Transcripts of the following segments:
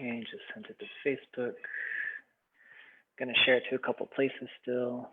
Okay, just sent it to Facebook. Gonna share it to a couple places still.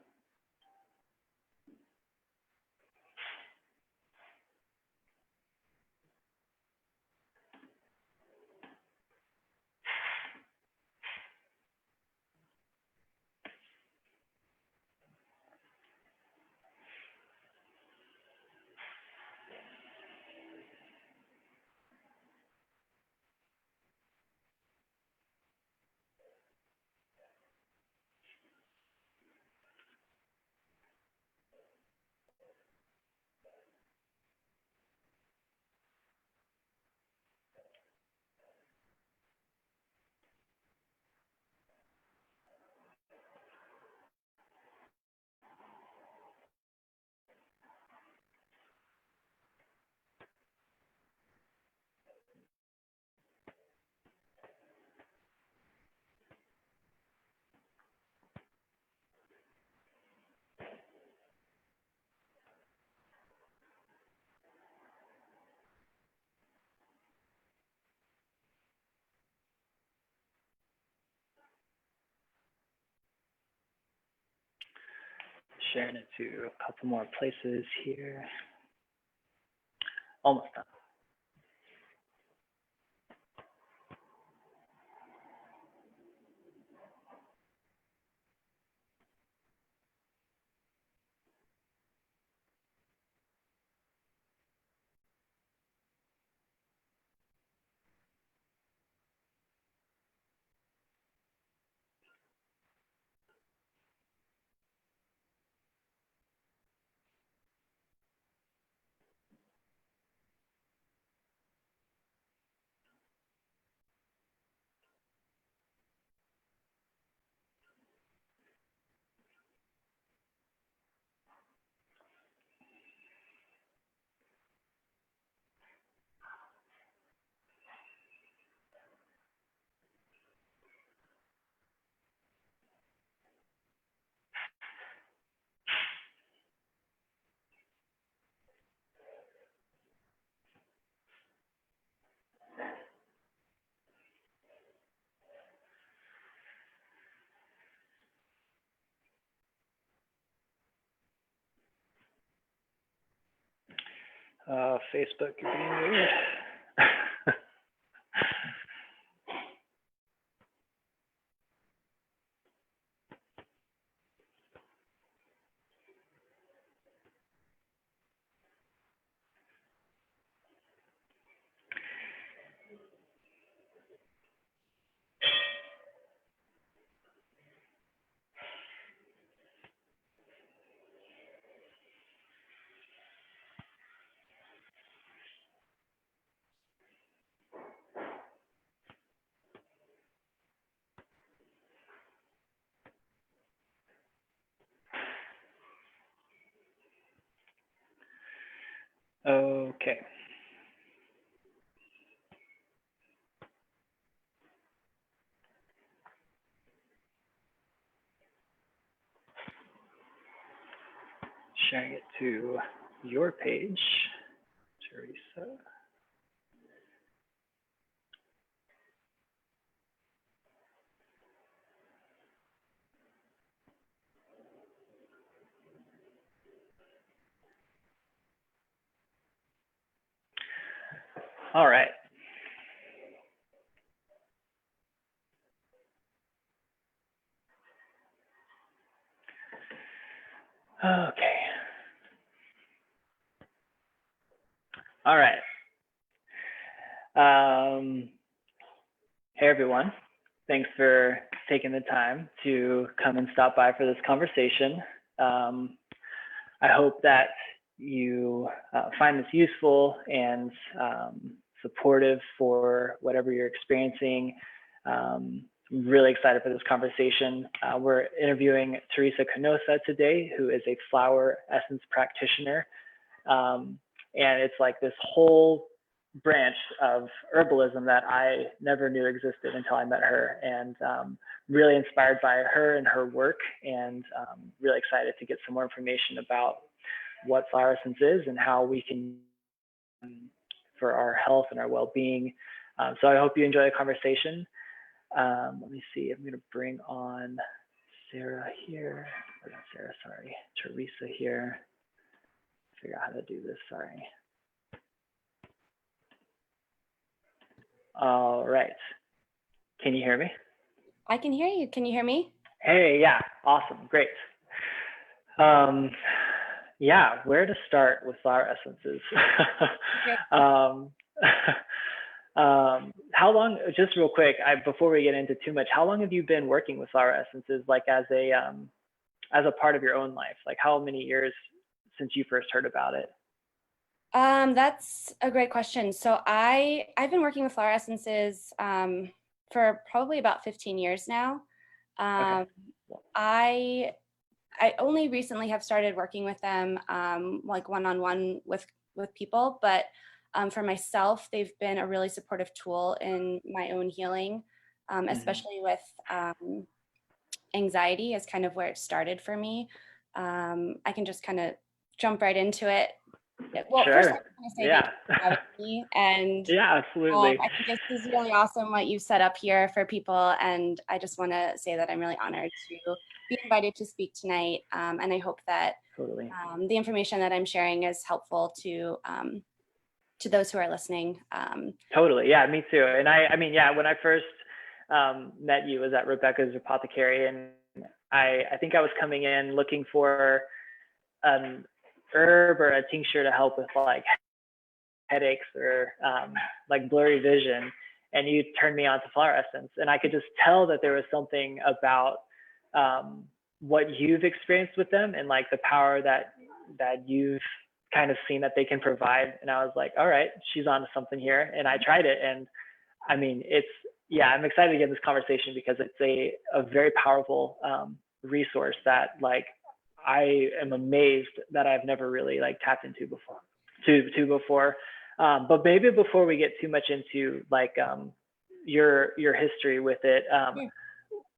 Sharing it to a couple more places here. Almost done. Facebook, you're being weird. Okay. Sharing it to your page, Theresa. All right. Okay. All right. Hey, everyone. Thanks for taking the time to come and stop by for this conversation. I hope that you find this useful and supportive for whatever you're experiencing. I'm really excited for this conversation. We're interviewing Theresa Canosa today, who is a flower essence practitioner. And it's like this whole branch of herbalism that I never knew existed until I met her, and really inspired by her and her work, and really excited to get some more information about what flower essence is and how we can for our health and our well-being. So I hope you enjoy the conversation. Let me see. I'm going to bring on Sarah here. Or not Sarah, sorry. Theresa here. Figure out how to do this. Sorry. All right. Can you hear me? I can hear you. Can you hear me? Hey, yeah. Awesome. Great. Yeah, where to start with flower essences? How long, just real quick, before we get into too much, how long have you been working with flower essences, like as a part of your own life? Like how many years since you first heard about it? That's a great question. So I've been working with flower essences for probably about 15 years now. Okay. I I only recently have started working with them like one-on-one with people, but for myself, they've been a really supportive tool in my own healing, especially with anxiety is kind of where it started for me. I can just kind of jump right into it. Well, Sure. first I want to say Yeah. thank you for having me, and Yeah, absolutely. I think this is really awesome what you set up here for people, and I just want to say that I'm really honored to be invited to speak tonight, and I hope that Totally. the information that I'm sharing is helpful to those who are listening. Totally. Yeah, me too. And I mean, yeah, when I first met you was at Rebecca's Apothecary, and I think I was coming in looking for an herb or a tincture to help with like headaches or like blurry vision, and you turned me on to flower essence, and I could just tell that there was something about what you've experienced with them and like the power that you've kind of seen that they can provide. And I was like, all right, she's on to something here. And I tried it, and I mean, yeah, I'm excited to get this conversation because it's a very powerful resource that like I am amazed that I've never really like tapped into before. But maybe before we get too much into like your history with it,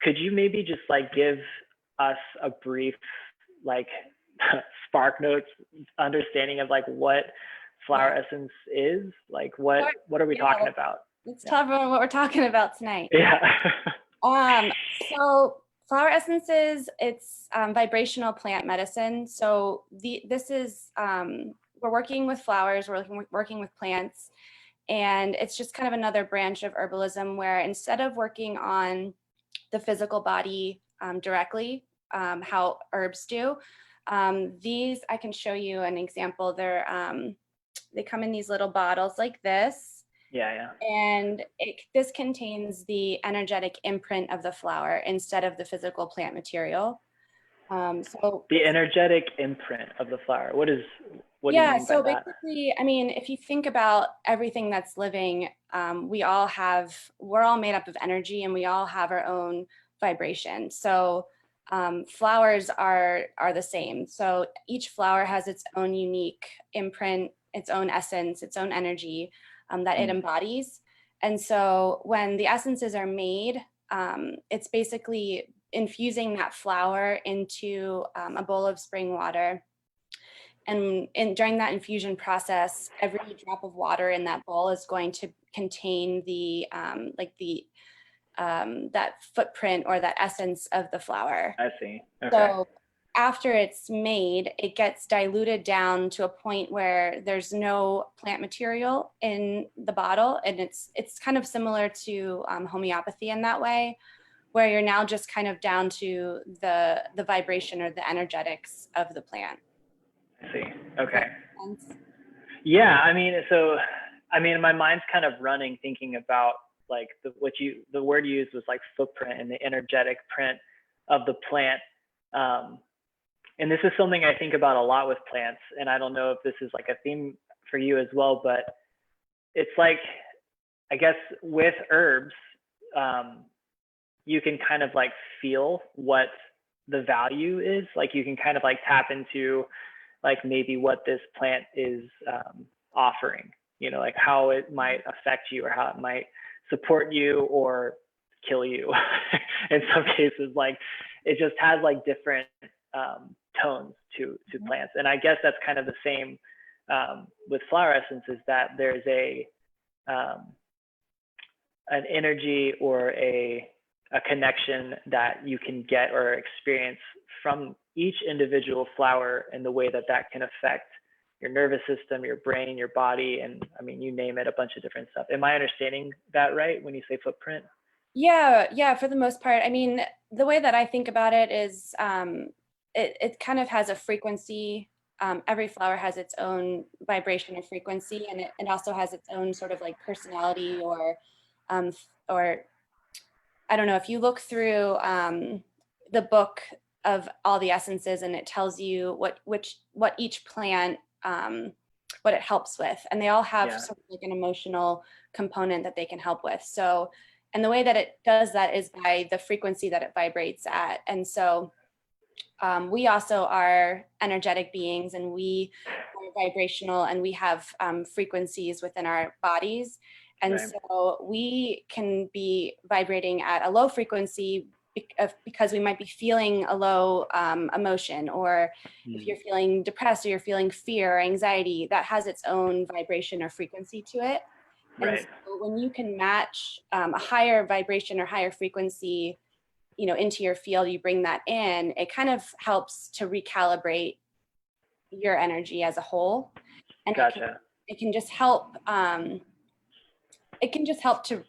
could you maybe just like give us a brief like spark notes understanding of like what flower essence is? Like what are we talking about? Let's tell everyone what we're talking about tonight. Yeah. So flower essences, it's vibrational plant medicine. So this is we're working with flowers, we're working with plants, and it's just kind of another branch of herbalism where instead of working on the physical body directly, how herbs do, these I can show you an example. They come in these little bottles like this. Yeah. And this contains the energetic imprint of the flower instead of the physical plant material. So the energetic imprint of the flower. What do you mean by that? So basically, I mean, if you think about everything that's living, we're all made up of energy, and we all have our own vibration. So flowers are the same. So each flower has its own unique imprint, its own essence, its own energy that it embodies. And so when the essences are made, it's basically infusing that flower into a bowl of spring water. And during that infusion process, every drop of water in that bowl is going to contain that footprint or that essence of the flower. I see. Okay. So after it's made, it gets diluted down to a point where there's no plant material in the bottle, and it's kind of similar to homeopathy in that way, where you're now just kind of down to the vibration or the energetics of the plant. I see. Okay. Yeah, I mean, my mind's kind of running thinking about like the word you used was like footprint and the energetic print of the plant. And this is something I think about a lot with plants, and I don't know if this is like a theme for you as well, but it's like, I guess with herbs, you can kind of like feel what the value is. Like you can kind of like tap into like maybe what this plant is offering, you know, like how it might affect you or how it might support you or kill you. In some cases, like it just has like different tones to plants. And I guess that's kind of the same with flower essences, that there's an energy or a connection that you can get or experience from each individual flower, and the way that that can affect your nervous system, your brain, your body, and I mean, you name it, a bunch of different stuff. Am I understanding that right when you say footprint? Yeah, for the most part. I mean, the way that I think about it is it kind of has a frequency. Every flower has its own vibration or frequency, and it also has its own sort of like personality um, or I don't know, if you look through the book of all the essences, and it tells you what each plant what it helps with, and they all have Yeah. sort of like an emotional component that they can help with. So, and the way that it does that is by the frequency that it vibrates at. And so we also are energetic beings, and we are vibrational, and we have frequencies within our bodies. And Right. so we can be vibrating at a low frequency because we might be feeling a low emotion, or if you're feeling depressed, or you're feeling fear or anxiety, that has its own vibration or frequency to it. And Right. so when you can match a higher vibration or higher frequency, into your field, you bring that in, it kind of helps to recalibrate your energy as a whole. And Gotcha. it can just help to,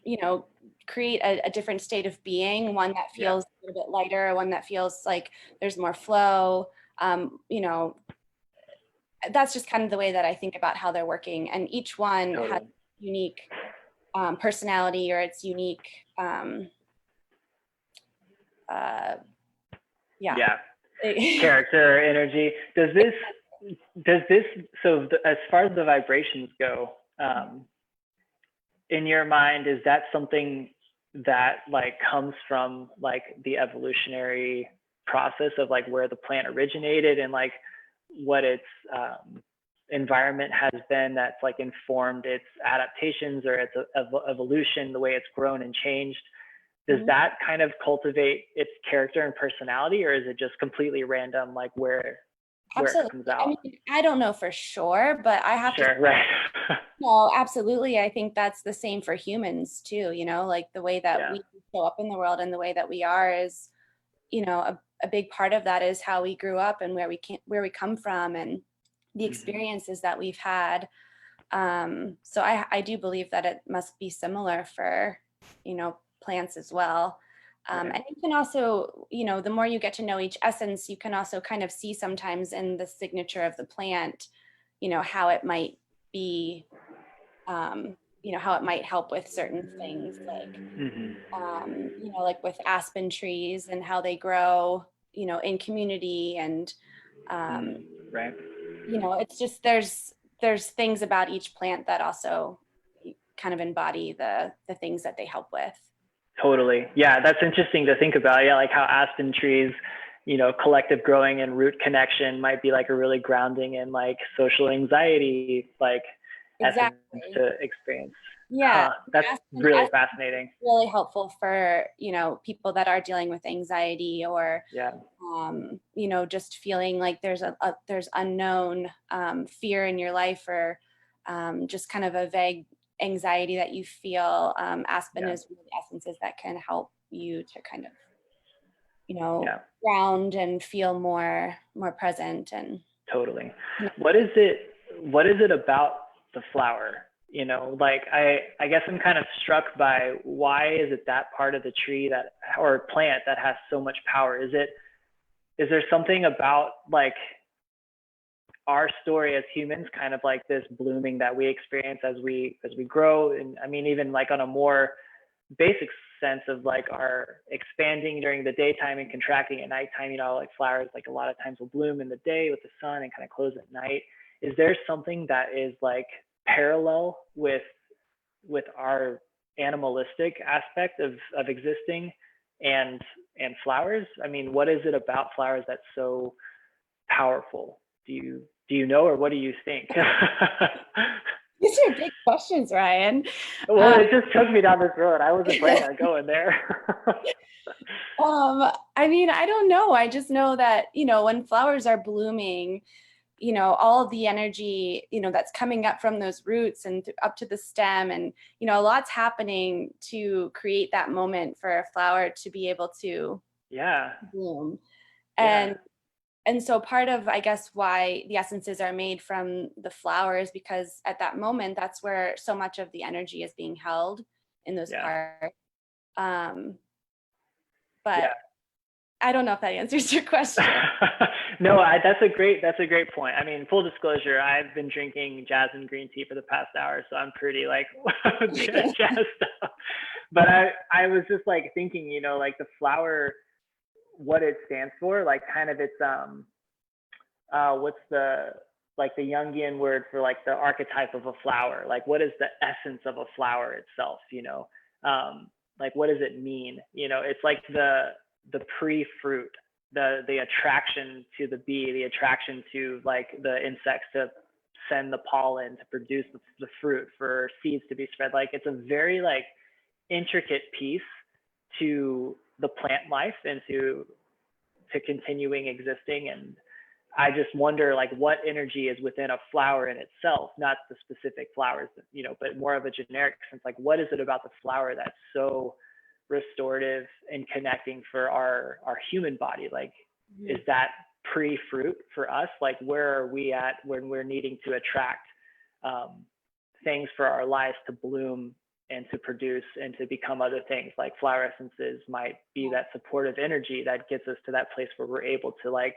create a different state of being, one that Yeah. feels a little bit lighter, one that feels like there's more flow. That's just kind of the way that I think about how they're working. And each one has Totally. unique personality, or its unique yeah. Character, energy. So as far as the vibrations go, in your mind, is that something that like comes from like the evolutionary process of like where the plant originated, and like what its environment has been that's like informed its adaptations or its evolution, the way it's grown and changed? Does that kind of cultivate its character and personality, or is it just completely random, like where it Absolutely. comes I out? mean, I don't know for sure, but I have to. Sure, right. No, absolutely. I think that's the same for humans too, like the way that Yeah. we show up in the world and the way that we are is, a big part of that is how we grew up and where we come from, and the experiences that we've had. So I do believe that it must be similar for, plants as well. Right. And you can also, the more you get to know each essence, you can also kind of see sometimes in the signature of the plant, how it might be, how it might help with certain things, like, like with aspen trees and how they grow, in community. And, Right. it's just, there's things about each plant that also kind of embody the things that they help with. Totally. Yeah, that's interesting to think about. Yeah, like how aspen trees, collective growing and root connection might be like a really grounding and like social anxiety, like essence Exactly. to experience. Yeah. That's really Aspen fascinating. really helpful for, people that are dealing with anxiety, or, Yeah. just feeling like there's unknown fear in your life, or just kind of a vague anxiety that you feel. Aspen Yeah. is one of the essences that can help you to kind of, Yeah. ground and feel more present. And Totally. What is it about the flower? Like I guess I'm kind of struck by, why is it that part of the tree that, or plant, that has so much power? Is there something about like our story as humans, kind of like this blooming that we experience as we grow? And I mean, even like on a more basic sense of like our expanding during the daytime and contracting at nighttime, like flowers, like a lot of times will bloom in the day with the sun and kind of close at night. Is there something that is like parallel with our animalistic aspect of existing and flowers? I mean, what is it about flowers that's so powerful? Do you know, or what do you think? these are big questions, Ryan. Well, it just took me down this road. I wasn't planning on going there. I mean, I don't know. I just know that, when flowers are blooming, all of the energy, that's coming up from those roots and up to the stem. And, a lot's happening to create that moment for a flower to be able to bloom. And so part of, I guess, why the essences are made from the flowers, because at that moment, that's where so much of the energy is being held in those parts. But I don't know if that answers your question. No, that's a great point. I mean, full disclosure, I've been drinking jasmine green tea for the past hour, so I'm pretty like jazzed up. But I was just like thinking, like the flower, what it stands for, like kind of its what's the Jungian word for like the archetype of a flower? Like what is the essence of a flower itself? Like what does it mean? It's like the pre-fruit, the attraction to the bee, the attraction to like the insects to send the pollen to produce the fruit for seeds to be spread. Like it's a very like intricate piece to the plant life and to continuing existing. And I just wonder like what energy is within a flower in itself, not the specific flowers, but more of a generic sense. Like what is it about the flower that's so restorative and connecting for our human body? Like, is that pre-fruit for us? Like where are we at when we're needing to attract things for our lives to bloom and to produce and to become other things? Like flower essences might be that supportive energy that gets us to that place where we're able to like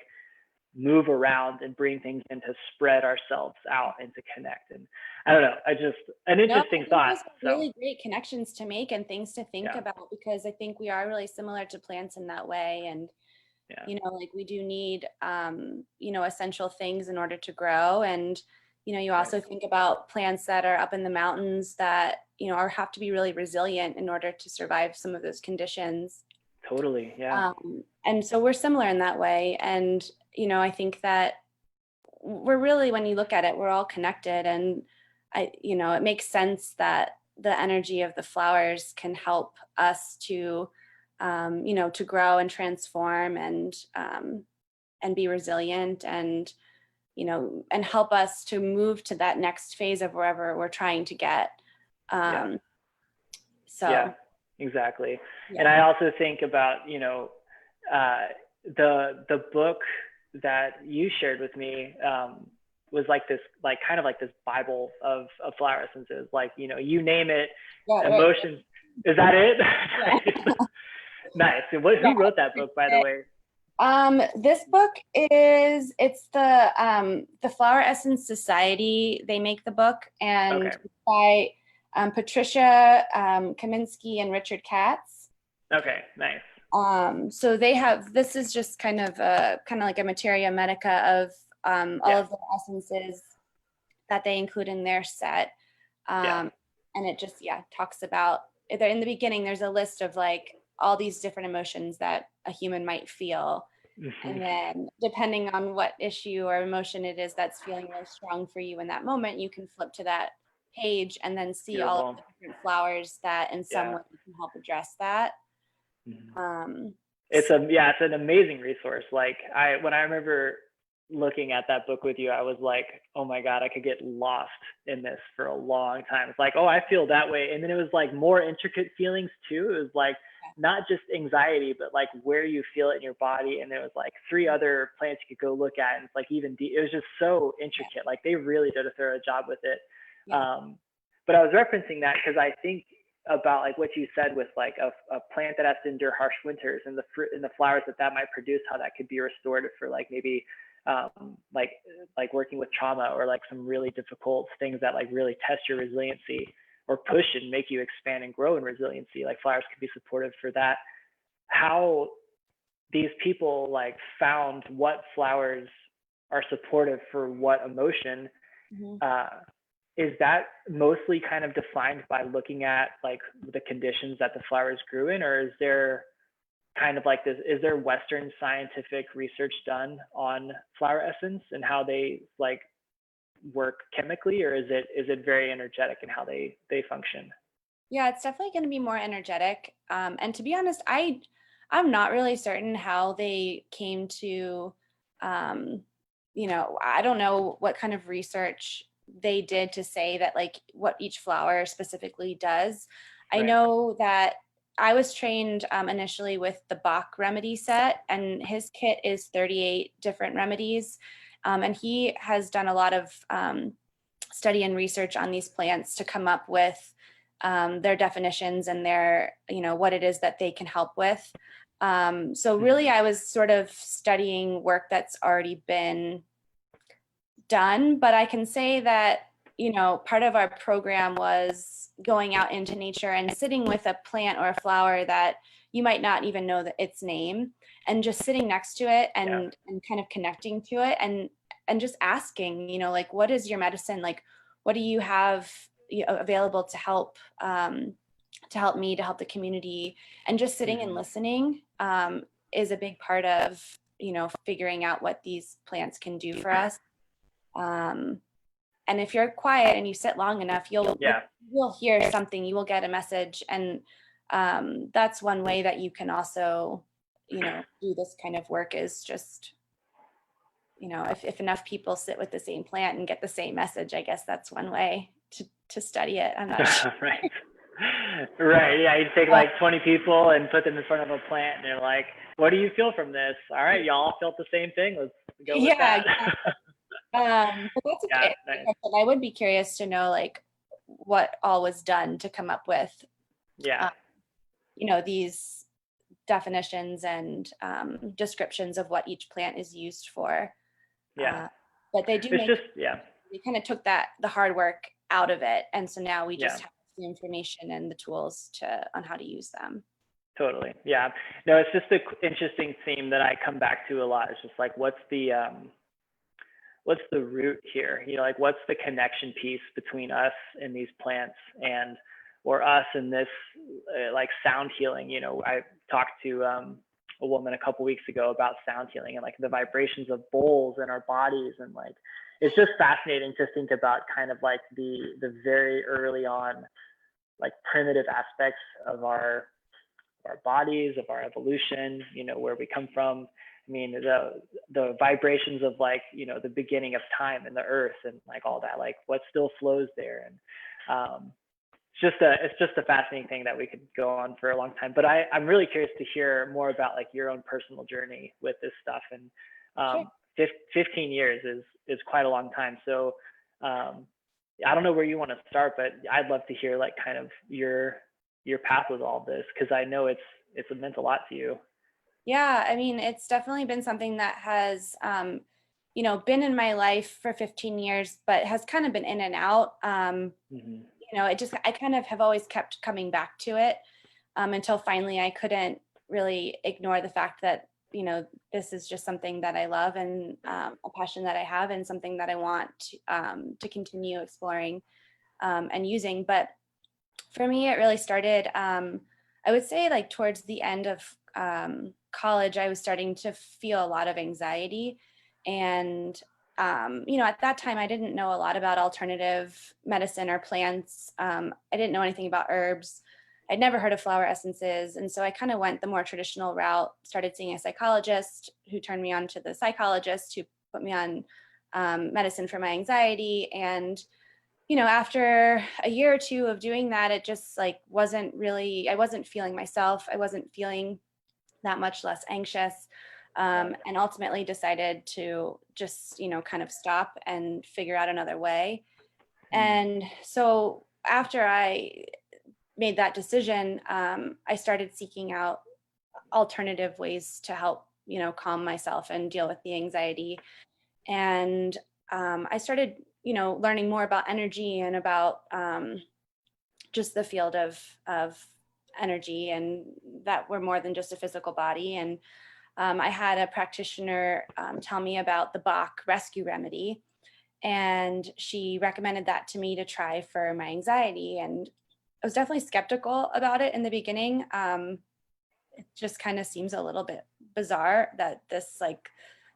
move around and bring things in to spread ourselves out and to connect. And I don't know, an interesting thought. Really great connections to make and things to think about, because I think we are really similar to plants in that way. And like we do need essential things in order to grow. And you also think about plants that are up in the mountains that have to be really resilient in order to survive some of those conditions. Totally. And so we're similar in that way. And I think that we're really, when you look at it, we're all connected. And it makes sense that the energy of the flowers can help us to to grow and transform and be resilient and and help us to move to that next phase of wherever we're trying to get. Exactly. And I also think about the book that you shared with me was like this, like kind of like this Bible of flower essences. Like you name it, emotions. Is that it? Nice. And who wrote that book, by the way? This book it's the Flower Essence Society. They make the book, and it's by Patricia Kaminsky and Richard Katz. Okay, nice. So they have, this is just kind of like a materia medica of all of the essences that they include in their set. And it just talks about, in the beginning there's a list of like all these different emotions that a human might feel. And then depending on what issue or emotion it is that's feeling really strong for you in that moment, you can flip to that page and then see all of the different flowers that in some way can help address that. It's an amazing resource. Like when I remember looking at that book with you, I was like, oh my God, I could get lost in this for a long time. It's like, oh, I feel that way. And then it was like more intricate feelings too. It was like not just anxiety, but like where you feel it in your body. And there was like 3 other plants you could go look at. And it's like it was just so intricate. Like they really did a thorough job with it. But I was referencing that because I think about like what you said with like a plant that has to endure harsh winters and the fruit and the flowers that might produce, how that could be restorative for like maybe like working with trauma or like some really difficult things that like really test your resiliency or push and make you expand and grow in resiliency. Like flowers could be supportive for that. How these people like found what flowers are supportive for what emotion, is that mostly kind of defined by looking at like the conditions that the flowers grew in, or is there kind of like this, is there Western scientific research done on flower essence and how they like work chemically, or is it very energetic in how they function? Yeah, it's definitely going to be more energetic. And to be honest, I'm not really certain how they came to I don't know what kind of research they did to say that like what each flower specifically does. I Right. know that I was trained initially with the Bach remedy set, and his kit is 38 different remedies. And he has done a lot of study and research on these plants to come up with their definitions and their, what it is that they can help with. So really, I was sort of studying work that's already been done, but I can say that, part of our program was going out into nature and sitting with a plant or a flower that you might not even know its name, and just sitting next to it Yeah. and kind of connecting to it and just asking, like, what is your medicine? Like, what do you have available to help me, to help the community? And just sitting and listening is a big part of, figuring out what these plants can do for us. And if you're quiet and you sit long enough, you'll hear something, you will get a message. And that's one way that you can also, do this kind of work, is just, if enough people sit with the same plant and get the same message, I guess that's one way to study it. I'm not sure. Right. Right. Yeah. You take like 20 people and put them in front of a plant, and they're like, "What do you feel from this?" All right, y'all felt the same thing. Let's go with that. Exactly. But that's Yeah. okay. Nice. I would be curious to know like what all was done to come up with, Yeah. these definitions and descriptions of what each plant is used for. Yeah. But they do It's just, yeah. they kind of took the hard work out of it, and so now we just Yeah. have the information and the tools on how to use them. Totally. Yeah. No, it's just an interesting theme that I come back to a lot. It's just like, what's the root here? Like what's the connection piece between us and these plants, and or us and this like sound healing? I talked to a woman a couple weeks ago about sound healing and like the vibrations of bowls in our bodies, and like it's just fascinating to think about kind of like the very early on like primitive aspects of our bodies, of our evolution, where we come from. I mean, the vibrations of like, the beginning of time and the earth and like all that, like what still flows there. And it's just a fascinating thing that we could go on for a long time. But I'm really curious to hear more about like your own personal journey with this stuff. And Sure. 15 years is quite a long time. So I don't know where you want to start, but I'd love to hear like kind of your path with all this, because I know it's meant a lot to you. Yeah, I mean, it's definitely been something that has, been in my life for 15 years, but has kind of been in and out. I kind of have always kept coming back to it until finally I couldn't really ignore the fact that, this is just something that I love, and a passion that I have, and something that I want to continue exploring and using. But for me, it really started, I would say, like towards the end of college. I was starting to feel a lot of anxiety. And, at that time, I didn't know a lot about alternative medicine or plants. I didn't know anything about herbs. I'd never heard of flower essences. And so I kind of went the more traditional route, started seeing a psychologist who turned me on to the psychologist who put me on medicine for my anxiety. And after a year or two of doing that, it just like I wasn't feeling myself. I wasn't feeling that much less anxious, and ultimately decided to just, kind of stop and figure out another way. And so after I made that decision, I started seeking out alternative ways to help, calm myself and deal with the anxiety. And I started, learning more about energy and about just the field of energy, and that we're more than just a physical body. And I had a practitioner tell me about the Bach rescue remedy, and she recommended that to me to try for my anxiety. And I was definitely skeptical about it in the beginning. It just kind of seems a little bit bizarre that this like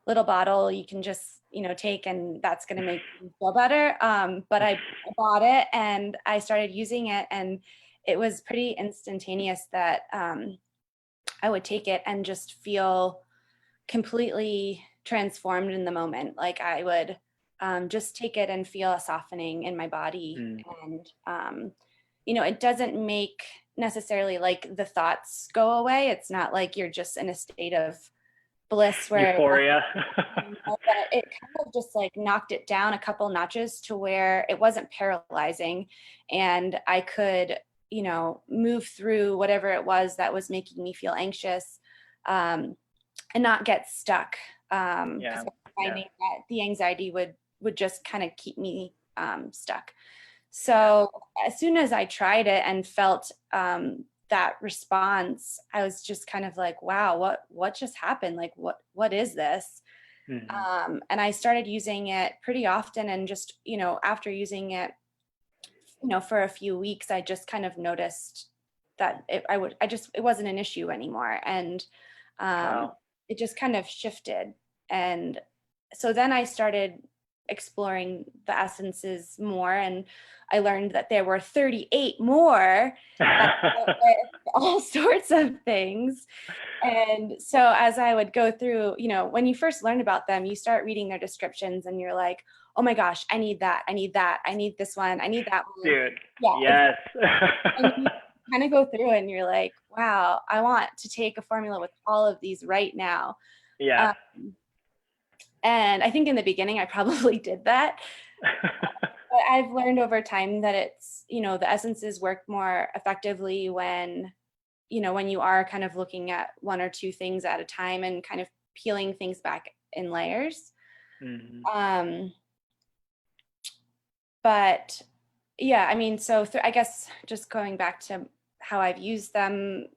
little bottle you can just, take and that's going to make you feel better. But I bought it and I started using it, and it was pretty instantaneous that I would take it and just feel completely transformed in the moment. Like I would just take it and feel a softening in my body. Mm. And, it doesn't make necessarily like the thoughts go away. It's not like you're just in a state of bliss where Euphoria. but it kind of just like knocked it down a couple notches to where it wasn't paralyzing, and I could, move through whatever it was that was making me feel anxious, and not get stuck. Because I was finding that the anxiety would just kind of keep me stuck. So as soon as I tried it and felt that response, I was just kind of like, wow, what just happened? Like, what is this? Mm-hmm. And I started using it pretty often, and just, after using it, for a few weeks, I just kind of noticed that it wasn't an issue anymore. And Wow. it just kind of shifted. And so then I started exploring the essences more, and I learned that there were 38 more that dealt with all sorts of things. And so as I would go through, when you first learn about them, you start reading their descriptions and you're like, oh my gosh, I need that. I need that. I need this one. I need that one. Dude. Yeah. Yes. And you kind of go through and you're like, wow, I want to take a formula with all of these right now. Yeah. And I think in the beginning, I probably did that. But I've learned over time that it's, the essences work more effectively when you are kind of looking at one or two things at a time and kind of peeling things back in layers. Mm-hmm. But yeah, I mean, so I guess just going back to how I've used them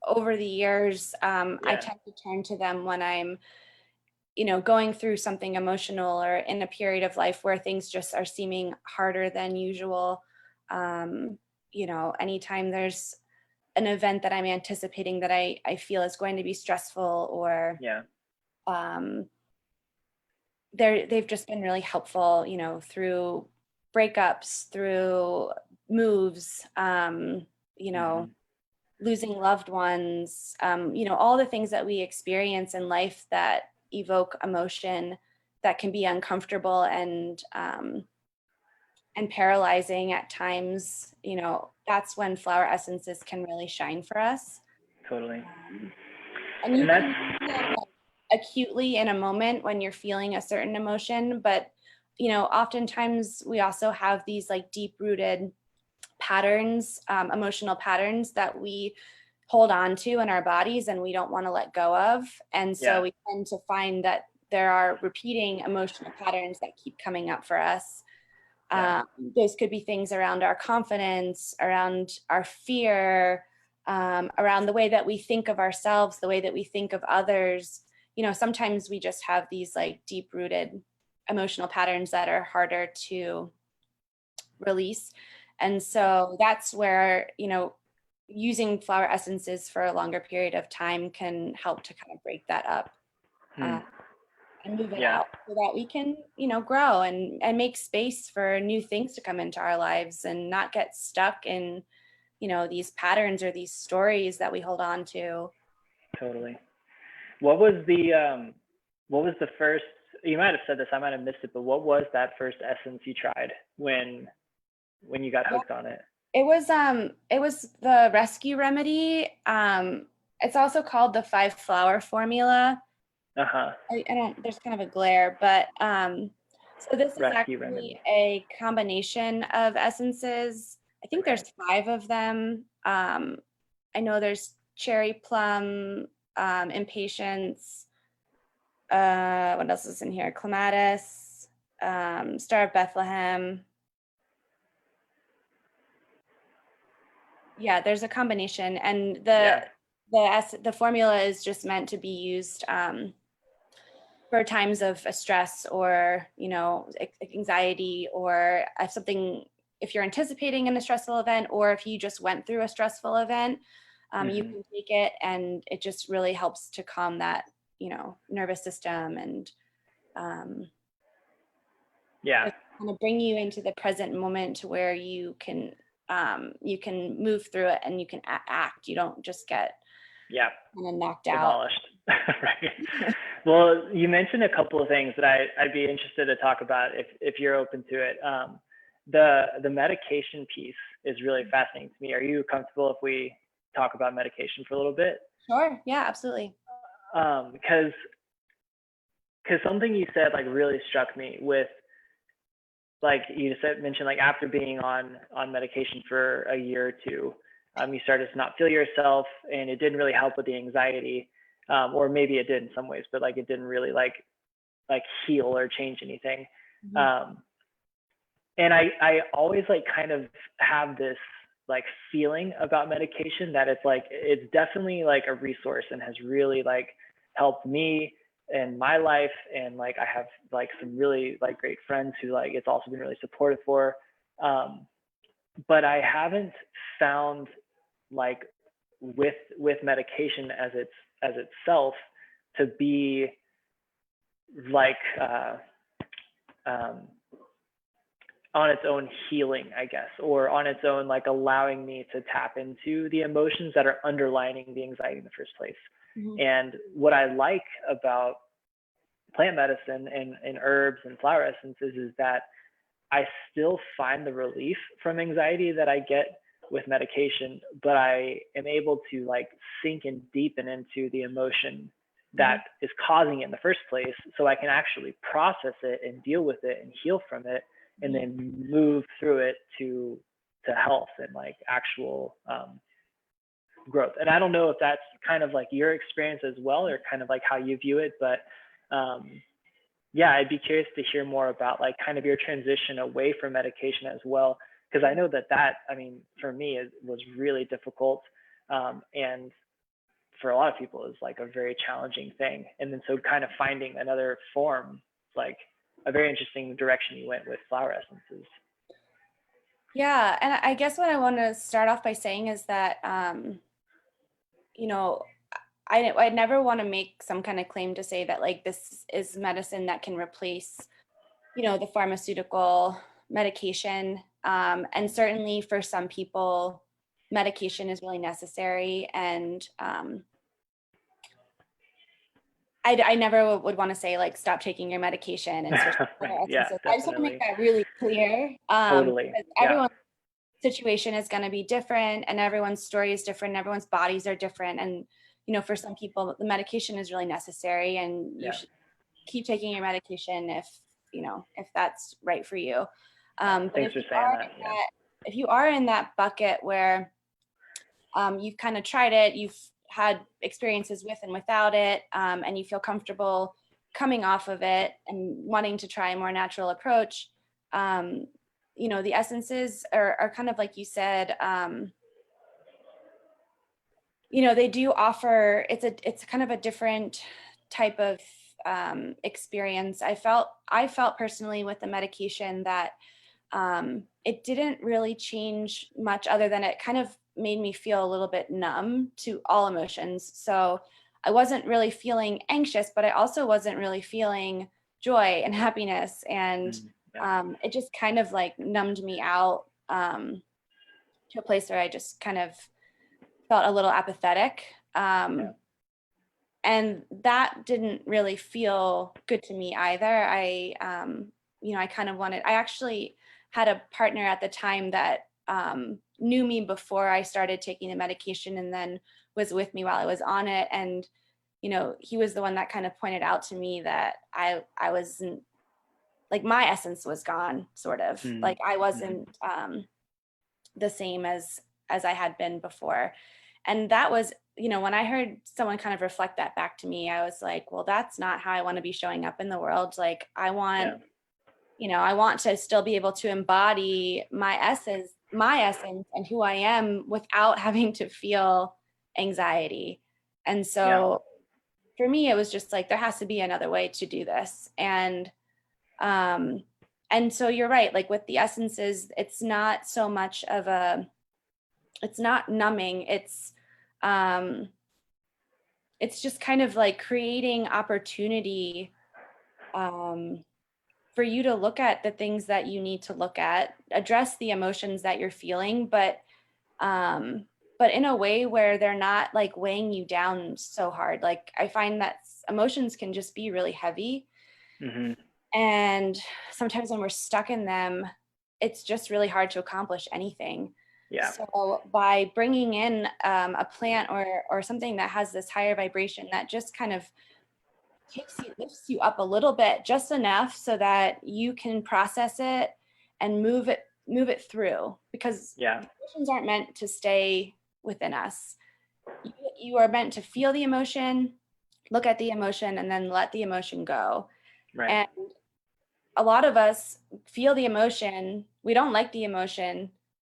over the years, I tend to turn to them when I'm, going through something emotional or in a period of life where things just are seeming harder than usual. Anytime there's an event that I'm anticipating that I feel is going to be stressful, or they've just been really helpful, through breakups, through moves, losing loved ones, all the things that we experience in life that evoke emotion that can be uncomfortable and paralyzing at times. That's when flower essences can really shine for us. Totally. And you can use them acutely in a moment when you're feeling a certain emotion, but oftentimes we also have these like deep rooted patterns, emotional patterns that we hold on to in our bodies and we don't want to let go of. And so we tend to find that there are repeating emotional patterns that keep coming up for us. Those could be things around our confidence, around our fear, around the way that we think of ourselves, the way that we think of others. Sometimes we just have these like deep rooted emotional patterns that are harder to release. And so that's where, using flower essences for a longer period of time can help to kind of break that up. And move it out so that we can, grow and make space for new things to come into our lives and not get stuck in, these patterns or these stories that we hold on to. Totally. What was the first, you might have said this, I might have missed it, but what was that first essence you tried when you got hooked on it? It was the Rescue Remedy. It's also called the 5 flower formula. I don't, there's kind of a glare, but so this is actually a combination of essences. I think there's 5 of them. I know there's cherry plum, impatience. What else is in here? Clematis, Star of Bethlehem. Yeah, there's a combination, and the formula is just meant to be used for times of stress or anxiety, or if you're anticipating in a stressful event, or if you just went through a stressful event, you can take it, and it just really helps to calm that nervous system and kind of bring you into the present moment to where you can move through it and you can act. You don't just get kind of knocked out. Right. Well, you mentioned a couple of things that I'd be interested to talk about if you're open to it. The medication piece is really fascinating to me. Are you comfortable if we talk about medication for a little bit? Sure. Yeah, absolutely. Because something you said like really struck me with, like you said, mentioned like after being on medication for a year or two, you started to not feel yourself, and it didn't really help with the anxiety, or maybe it did in some ways, but like it didn't really like heal or change anything. Mhm. Um, and I always like kind of have this like feeling about medication that it's like it's definitely like a resource and has really like helped me in my life, and like I have like some really like great friends who like it's also been really supportive for, um, but I haven't found like with medication as itself to be like um, on its own healing, I guess, or on its own, like allowing me to tap into the emotions that are underlining the anxiety in the first place. Mhm. And what I like about plant medicine and herbs and flower essences is that I still find the relief from anxiety that I get with medication, but I am able to like sink and deepen into the emotion Mhm. that is causing it in the first place, so I can actually process it and deal with it and heal from it, and Mhm. then move through it to health and like actual growth. And I don't know if that's kind of like your experience as well, or kind of like how you view it, but um, yeah, I'd be curious to hear more about like kind of your transition away from medication as well, because I know that I mean, for me, it was really difficult, and for a lot of people is like a very challenging thing. And then so kind of finding another form, like a very interesting direction you went with flower essences. Yeah, and I guess what I want to start off by saying is that, you know, I never want to make some kind of claim to say that like this is medicine that can replace, the pharmaceutical medication. And certainly for some people, medication is really necessary. And I never would want to say like stop taking your medication and switch to Right. other Yeah, essences. I just want to make definitely. that really clear, Totally. because Yeah. everyone's situation is going to be different, and everyone's story is different, and everyone's bodies are different. And for some people, the medication is really necessary, and you Yeah. should keep taking your medication if that's right for you. Yeah. But Thanks for saying that. Yeah. if you are in that bucket where you've kind of tried it, you've had experiences with and without it, and you feel comfortable coming off of it and wanting to try a more natural approach, um, the essences are kind of like you said, they do offer, it's kind of a different type of experience. I felt personally with the medication that it didn't really change much, other than it kind of made me feel a little bit numb to all emotions. So I wasn't really feeling anxious, but I also wasn't really feeling joy and happiness. And Mm, yeah. it just kind of like numbed me out, to a place where I just kind of felt a little apathetic. Yeah. And that didn't really feel good to me either. I kind of I actually had a partner at the time that knew me before I started taking the medication, and then was with me while I was on it. And, he was the one that kind of pointed out to me that I wasn't, like, my essence was gone, sort of Mm, like I mhm. wasn't the same as I had been before. And that was, when I heard someone kind of reflect that back to me, I was like, well, that's not how I want to be showing up in the world. Like, Yeah. I want to still be able to embody my essence and who I am without having to feel anxiety. And Yeah. so for me, it was just like, there has to be another way to do this. Um, and so you're right, like with the essences, it's not so much of it's not numbing. Um, it's just kind of like creating opportunity, um, for you to look at the things that you need to look at, address the emotions that you're feeling, but um, but in a way where they're not like weighing you down so hard. Like I find that emotions can just be really heavy. Mm-hmm. And sometimes when we're stuck in them, it's just really hard to accomplish anything. Yeah. So by bringing in a plant or something that has this higher vibration that just kind of lifts you up a little bit, just enough so that you can process it and move it through, because Yeah. emotions aren't meant to stay within us. You are meant to feel the emotion, look at the emotion, and then let the emotion go. Right. And a lot of us feel the emotion, we don't like the emotion,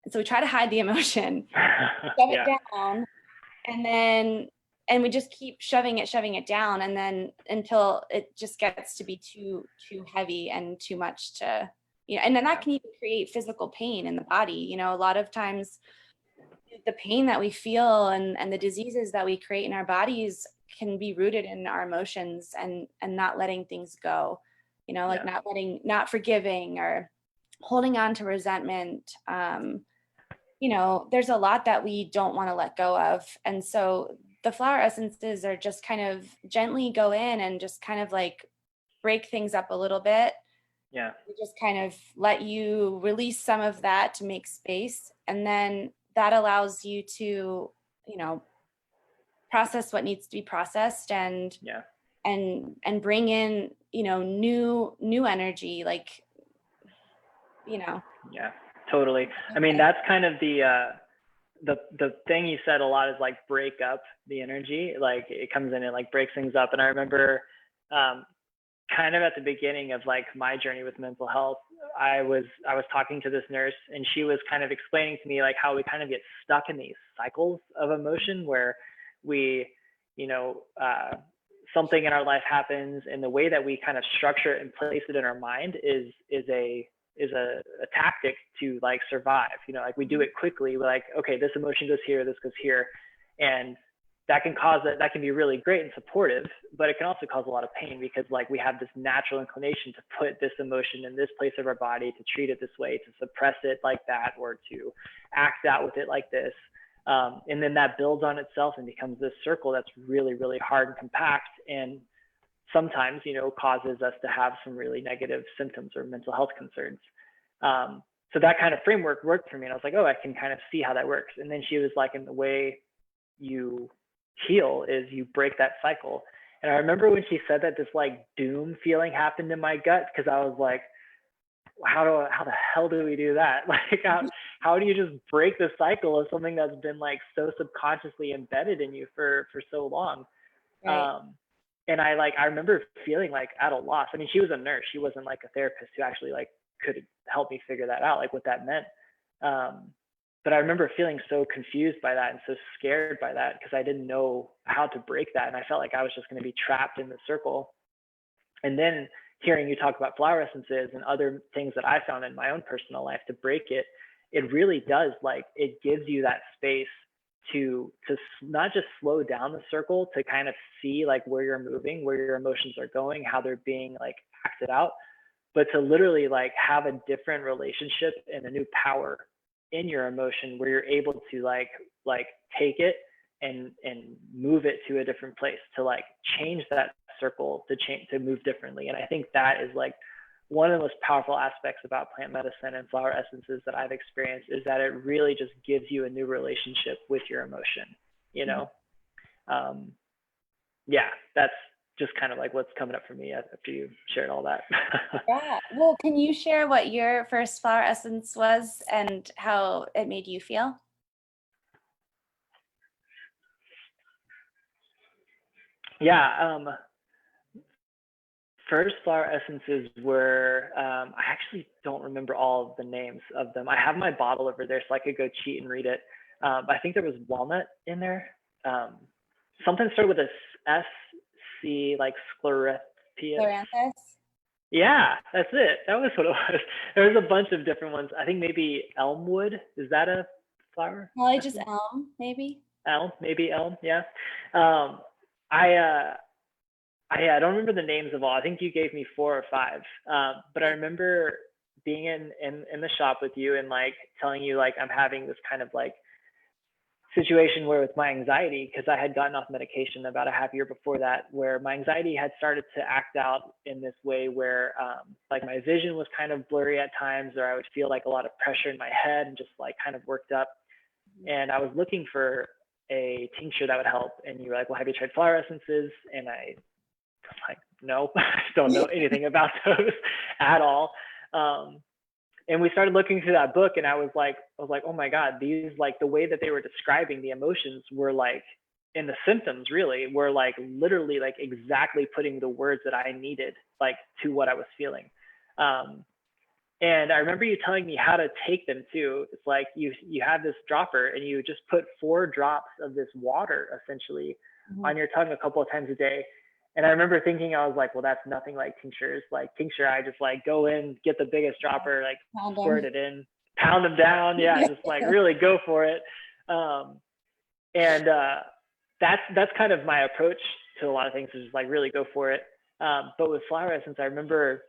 and so we try to hide the emotion, shove it Yeah. down, and we just keep shoving it down, and then until it just gets to be too heavy and too much to, and then that can even create physical pain in the body. A lot of times the pain that we feel and the diseases that we create in our bodies can be rooted in our emotions and not letting things go, like not forgiving or holding on to resentment. There's a lot that we don't want to let go of. And so the flower essences are just kind of gently go in and just kind of like break things up a little bit. Yeah. We just kind of let you release some of that to make space. And then that allows you to, process what needs to be processed and bring in, new energy, like, Yeah, totally. I mean, that's kind of the thing you said a lot is like break up the energy. Like it comes in and like breaks things up. And I remember kind of at the beginning of like my journey with mental health, I was talking to this nurse and she was kind of explaining to me like how we kind of get stuck in these cycles of emotion where we, something in our life happens, and the way that we kind of structure it and place it in our mind is a tactic to like survive. Like we do it quickly. We're like, okay, this emotion goes here, this goes here, and that can be really great and supportive, but it can also cause a lot of pain because like we have this natural inclination to put this emotion in this place of our body, to treat it this way, to suppress it like that, or to act out with it like this. And then that builds on itself and becomes this circle that's really, really hard and compact, and sometimes, causes us to have some really negative symptoms or mental health concerns. So that kind of framework worked for me. And I was like, oh, I can kind of see how that works. And then she was like, in the way you heal is you break that cycle. And I remember when she said that, this like doom feeling happened in my gut, because I was like, how the hell do we do that? Like how do you just break the cycle of something that's been like so subconsciously embedded in you for so long? Right. And I remember feeling like at a loss. I mean, she was a nurse, she wasn't like a therapist who actually like could help me figure that out, like what that meant. But I remember feeling so confused by that and so scared by that, because I didn't know how to break that, and I felt like I was just going to be trapped in the circle. And then hearing you talk about flower essences and other things that I found in my own personal life to break it, it really does, like, it gives you that space to not just slow down the circle, to kind of see like where you're moving, where your emotions are going, how they're being like acted out, but to literally like have a different relationship and a new power in your emotion, where you're able to like take it and move it to a different place, to like change that circle, to move differently. And I think that is like one of the most powerful aspects about plant medicine and flower essences that I've experienced, is that it really just gives you a new relationship with your emotion, yeah, that's just kind of like what's coming up for me after you shared all that. Yeah. Well, can you share what your first flower essence was and how it made you feel? Yeah. First flower essences were, I actually don't remember all of the names of them. I have my bottle over there so I could go cheat and read it. But I think there was walnut in there. Something started with a S, C, like sclerotia. Loranthus? Yeah, that's it. That was what it was. There's a bunch of different ones. I think maybe elmwood. Is that a flower? Probably just elm, maybe. Elm, maybe elm. Yeah. Um, I I don't remember the names of all. I think you gave me 4 or 5. But I remember being in the shop with you and like telling you like I'm having this kind of like situation where with my anxiety, because I had gotten off medication about a half year before that, where my anxiety had started to act out in this way where like my vision was kind of blurry at times, or I would feel like a lot of pressure in my head and just like kind of worked up. And I was looking for a tincture that would help. And you were like, well, have you tried flower essences? And I was like, no, I don't know anything about those at all. And we started looking through that book, and I was like, oh my God, these, like, the way that they were describing the emotions were like, and the symptoms really were like literally like exactly putting the words that I needed like to what I was feeling. And I remember you telling me how to take them too. It's like you have this dropper and you just put 4 drops of this water essentially on your tongue a couple of times a day. And I remember thinking, I was like, well, that's nothing like tinctures. Like tincture, I just like go in, get the biggest dropper, like squirt it in, pound them down. Yeah, just like really go for it. That's kind of my approach to a lot of things, is just like really go for it. But with flower essence, I remember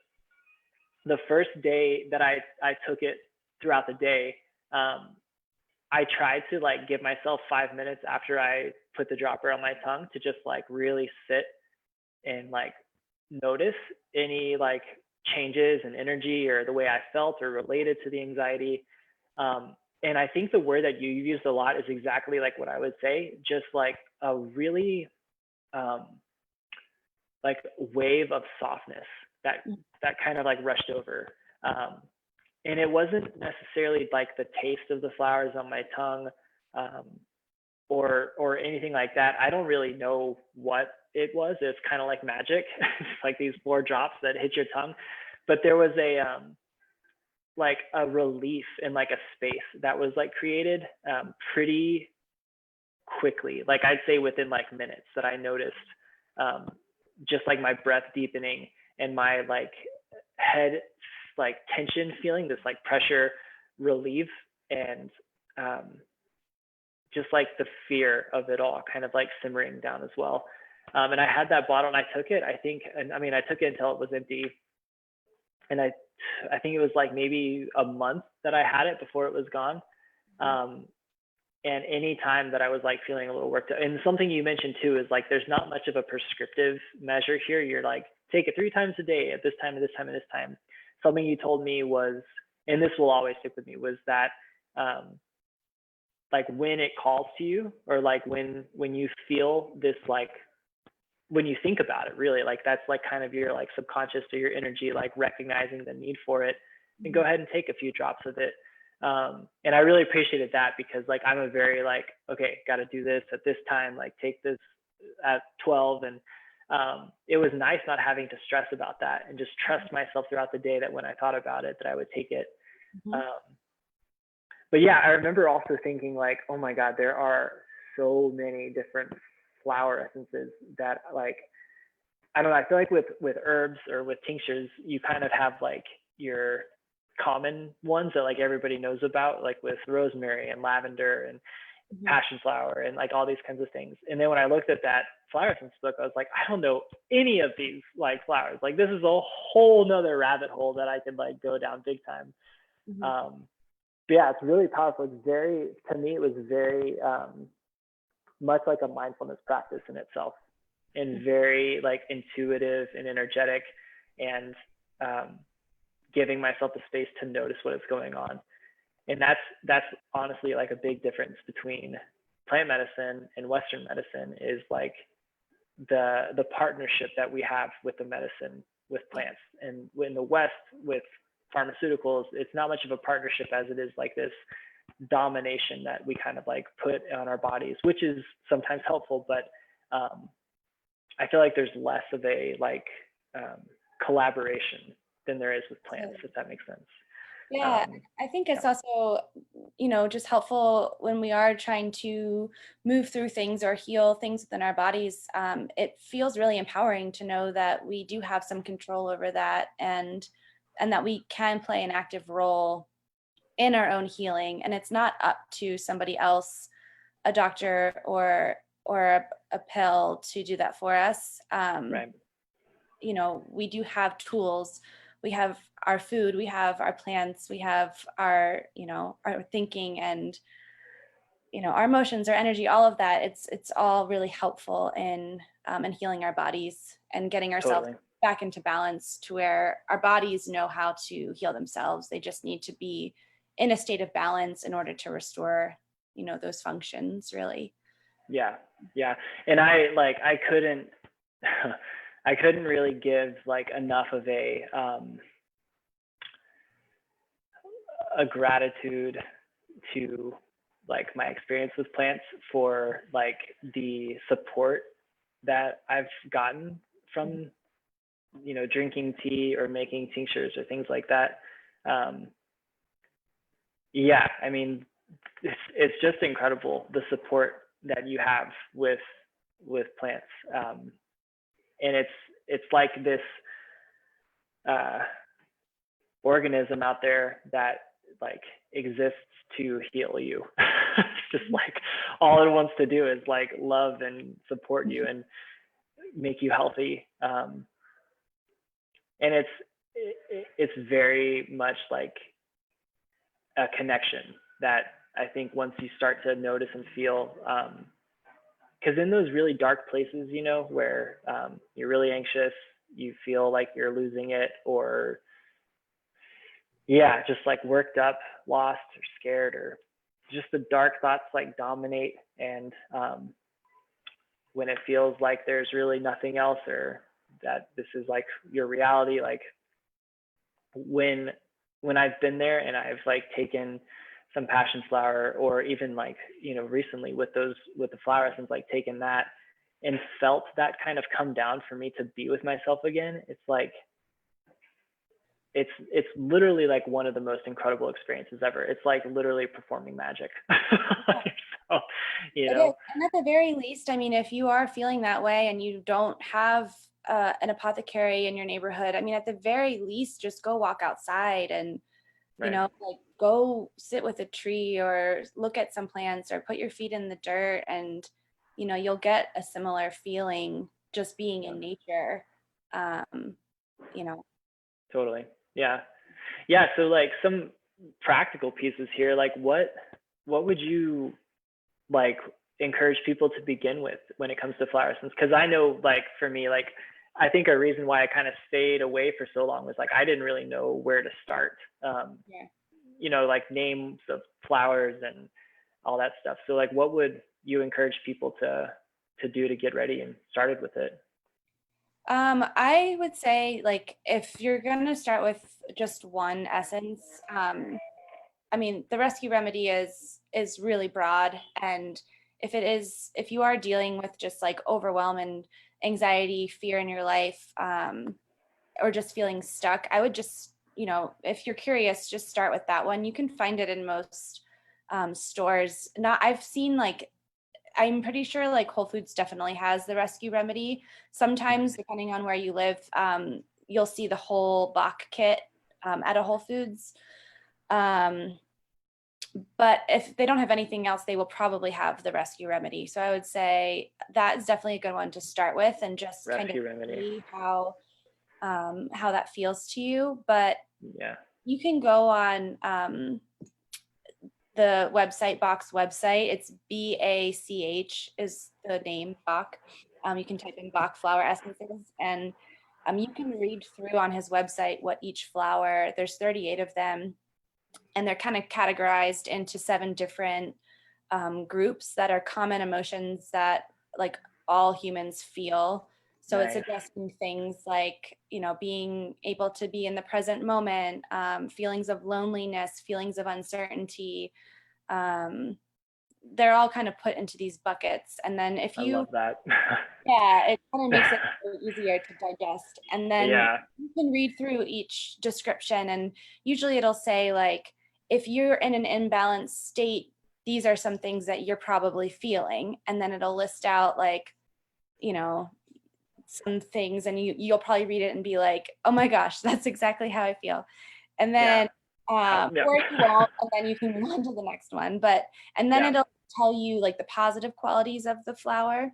the first day that I took it throughout the day, I tried to like give myself 5 minutes after I put the dropper on my tongue to just like really sit and like notice any like changes in energy or the way I felt or related to the anxiety. And I think the word that you used a lot is exactly like what I would say, just like a really like wave of softness that kind of like rushed over. And it wasn't necessarily like the taste of the flowers on my tongue or anything like that. I don't really know what it was. It's kind of like magic. It's like these 4 drops that hit your tongue. But there was like a relief and like a space that was like created pretty quickly. Like I'd say within like minutes, that I noticed just like my breath deepening and my like head like tension feeling, this like pressure relief, and just like the fear of it all kind of like simmering down as well. And I had that bottle and I took it, I think, and I mean, I took it until it was empty. And I think it was like maybe a month that I had it before it was gone. And any time that I was like feeling a little worked up, and something you mentioned too is like there's not much of a prescriptive measure here. You're like, take it 3 times a day at this time, at this time, at this time. Something you told me was, and this will always stick with me, was that like when it calls to you, or like when you feel this, like when you think about it, really, like that's like kind of your like subconscious or your energy like recognizing the need for it, and go ahead and take a few drops of it. And I really appreciated that, because like I'm a very like, okay, got to do this at this time, like take this at 12. And it was nice not having to stress about that, and just trust myself throughout the day that when I thought about it, that I would take it. But yeah, I remember also thinking like, oh my God, there are so many different flower essences that like, I don't know, I feel like with herbs or with tinctures, you kind of have like your common ones that like everybody knows about, like with rosemary and lavender and passion flower and like all these kinds of things. And then when I looked at that flower essence book, I was like, I don't know any of these like flowers. Like this is a whole nother rabbit hole that I could like go down big time. But yeah, it's really powerful. It's very, to me, it was very much like a mindfulness practice in itself, and very like intuitive and energetic, and giving myself the space to notice what is going on. And that's honestly like a big difference between plant medicine and Western medicine, is like the partnership that we have with the medicine, with plants. And in the West, with pharmaceuticals, it's not much of a partnership as it is like this domination that we kind of like put on our bodies, which is sometimes helpful, but I feel like there's less of a like collaboration than there is with plants, if that makes sense. Yeah, I think it's also, just helpful when we are trying to move through things or heal things within our bodies. It feels really empowering to know that we do have some control over that, and that we can play an active role in our own healing. And it's not up to somebody else, a doctor or a pill, to do that for us. Right. We do have tools. We have our food, we have our plants, we have our, our thinking, and, our emotions, our energy, all of that, it's all really helpful in healing our bodies and getting ourselves Totally. back into balance to where our bodies know how to heal themselves. They just need to be in a state of balance in order to restore, those functions, really. Yeah. Yeah. And I couldn't, I couldn't really give like enough of a gratitude to like my experience with plants for like the support that I've gotten from drinking tea or making tinctures or things like that. Yeah, I mean, it's just incredible the support that you have with plants, and it's like this uh, organism out there that like exists to heal you. Just like all it wants to do is like love and support you and make you healthy. And it's very much like a connection that I think once you start to notice and feel, because in those really dark places, where you're really anxious, you feel like you're losing it, or just like worked up, lost, or scared, or just the dark thoughts like dominate. And when it feels like there's really nothing else, or that this is like your reality, like when I've been there and I've like taken some passion flower, or even like recently with the flower essence, like taken that and felt that kind of come down for me to be with myself again, it's like it's literally like one of the most incredible experiences ever. It's like literally performing magic. So, It is. And at the very least, I mean, if you are feeling that way and you don't have an apothecary in your neighborhood, I mean, at the very least, just go walk outside and, right. like go sit with a tree or look at some plants or put your feet in the dirt, and, you'll get a similar feeling just being in nature. You know. Totally. Yeah. Yeah. So like some practical pieces here, like what would you like encourage people to begin with when it comes to flower essence? Because I know like for me, like I think a reason why I kind of stayed away for so long was like I didn't really know where to start. Like names of flowers and all that stuff. So like what would you encourage people to do to get ready and started with it? I would say, like, if you're gonna start with just one essence, I mean, the rescue remedy is really broad, and if you are dealing with just like overwhelm and anxiety, fear in your life, or just feeling stuck, I would just, if you're curious, just start with that one. You can find it in most stores. I've seen like, I'm pretty sure like Whole Foods definitely has the rescue remedy. Sometimes, depending on where you live, you'll see the whole Bach kit at a Whole Foods. But if they don't have anything else, they will probably have the rescue remedy. So I would say that is definitely a good one to start with, and just kind of see how that feels to you. But you can go on the website, Bach's website. It's BACH is the name, Bach. You can type in Bach flower essences, and you can read through on his website what each flower, there's 38 of them, and they're kind of categorized into 7 different groups that are common emotions that like all humans feel. So it's addressing things like, being able to be in the present moment, feelings of loneliness, feelings of uncertainty. They're all kind of put into these buckets. And then if you, I love that. yeah, it kind of makes it easier to digest. And then you can read through each description, and usually it'll say like, if you're in an imbalanced state, these are some things that you're probably feeling. And then it'll list out like, some things, and you'll probably read it and be like, oh my gosh, that's exactly how I feel. And then or you won't, and then you can move on to the next one. And then it'll tell you like the positive qualities of the flower.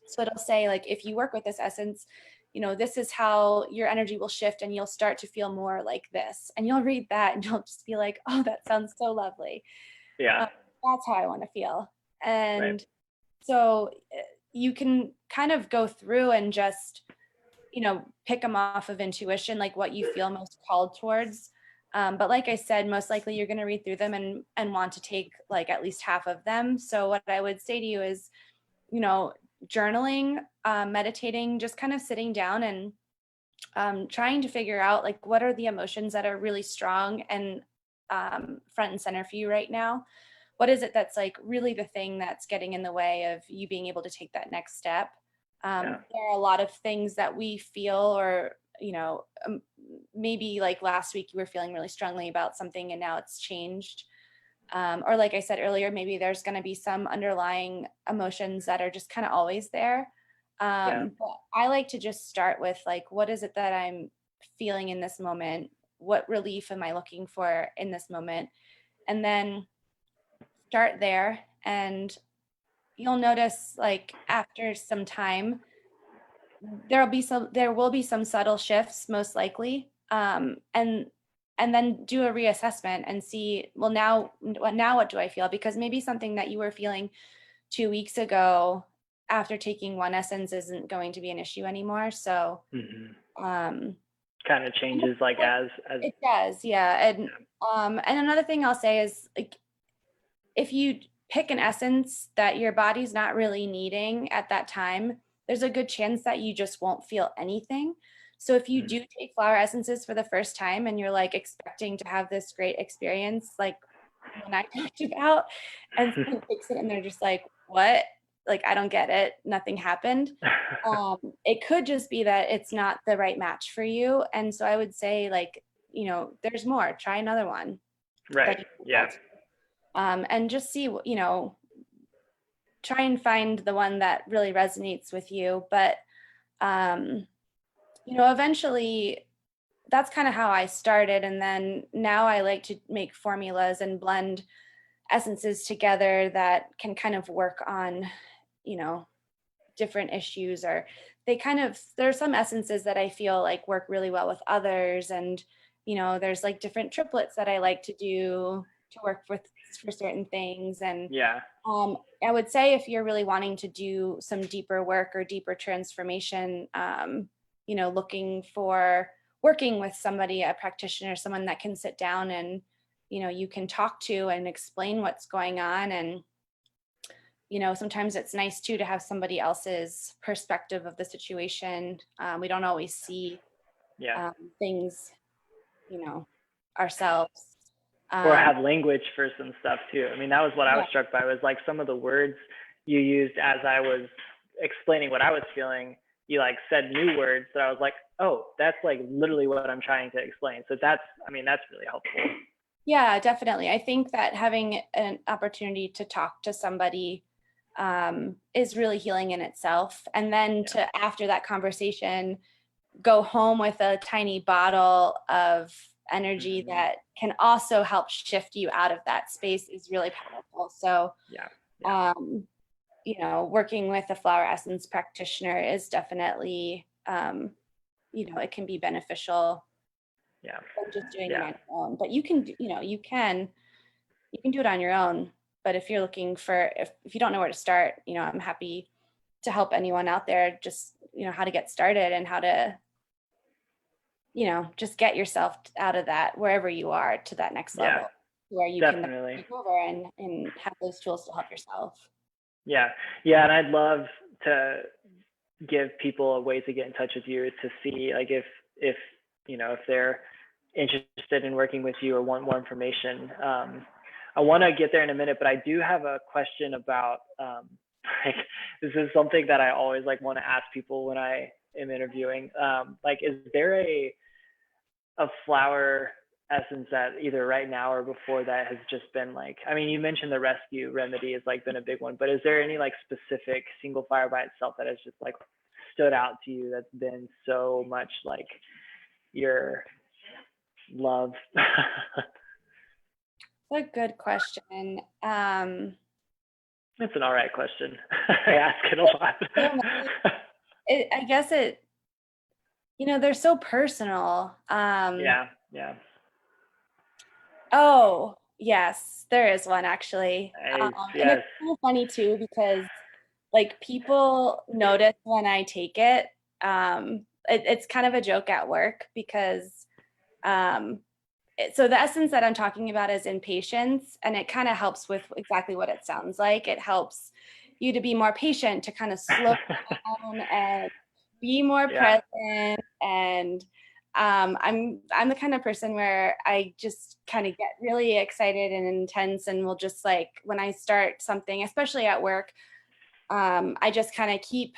So it'll say like, if you work with this essence, this is how your energy will shift, and you'll start to feel more like this. And you'll read that and you'll just be like, oh, that sounds so lovely. That's how I want to feel. And so you can kind of go through and just, pick them off of intuition, like what you feel most called towards. But like I said, most likely you're going to read through them and want to take like at least half of them. So what I would say to you is, journaling, meditating, just kind of sitting down and trying to figure out like what are the emotions that are really strong and front and center for you right now. What is it that's like really the thing that's getting in the way of you being able to take that next step? There are a lot of things that we feel, or maybe like last week you were feeling really strongly about something and now it's changed. Or like I said earlier, maybe there's going to be some underlying emotions that are just kind of always there. But I like to just start with like, what is it that I'm feeling in this moment? What relief am I looking for in this moment? And then start there, and you'll notice like after some time, there will be some subtle shifts most likely. And then do a reassessment and see, well, now what do I feel? Because maybe something that you were feeling 2 weeks ago after taking one essence isn't going to be an issue anymore. So kind of changes like as it does. Yeah. And another thing I'll say is like, if you pick an essence that your body's not really needing at that time, there's a good chance that you just won't feel anything. So if you do take flower essences for the first time and you're like expecting to have this great experience, like when I talked about, and someone takes it and they're just like, what? Like, I don't get it. Nothing happened. It could just be that it's not the right match for you. And so I would say like, there's more, try another one. Right. Yeah. And just see, try and find the one that really resonates with you. But, eventually that's kind of how I started. And then now I like to make formulas and blend essences together that can kind of work on, different issues, or there are some essences that I feel like work really well with others. And, there's like different triplets that I like to do to work with for certain things. And I would say if you're really wanting to do some deeper work or deeper transformation, working with somebody, a practitioner, someone that can sit down and, you can talk to and explain what's going on. And, sometimes it's nice too to have somebody else's perspective of the situation. We don't always see things, ourselves. Or have language for some stuff too. I mean, that was what I was struck by, was like some of the words you used as I was explaining what I was feeling. You like said new words that I was like, oh, that's like literally what I'm trying to explain. So that's really helpful. Yeah, definitely. I think that having an opportunity to talk to somebody is really healing in itself. And then to, after that conversation, go home with a tiny bottle of energy that can also help shift you out of that space is really powerful. So, working with a flower essence practitioner is definitely, it can be beneficial. Than just doing it on your own. But you can do it on your own. But if you're looking for, if you don't know where to start, I'm happy to help anyone out there just, how to get started and how to, just get yourself out of that, wherever you are, to that next level where you can take over and have those tools to help yourself. Yeah. And I'd love to give people a way to get in touch with you to see like if they're interested in working with you or want more information. I want to get there in a minute, but I do have a question about like, this is something that I always like want to ask people when I am interviewing. Like, is there a flower essence that either right now or before that has just been like, I mean, you mentioned the rescue remedy has like been a big one, but is there any like specific single flower by itself that has just like stood out to you that's been so much like your love? That's a good question. That's an all right question. I ask it a lot. I guess they're so personal. Yeah. Oh, Yes, there is one actually. Nice. And it's Yes. kind of funny too because like people notice when I take it. It's kind of a joke at work because um, so the essence that I'm talking about is impatience, and it kind of helps with exactly what it sounds like. It helps you to be more patient, to kind of slow down and be more Yeah. present. And I'm the kind of person where I just kind of get really excited and intense, and will just like when I start something, especially at work, I just kind of keep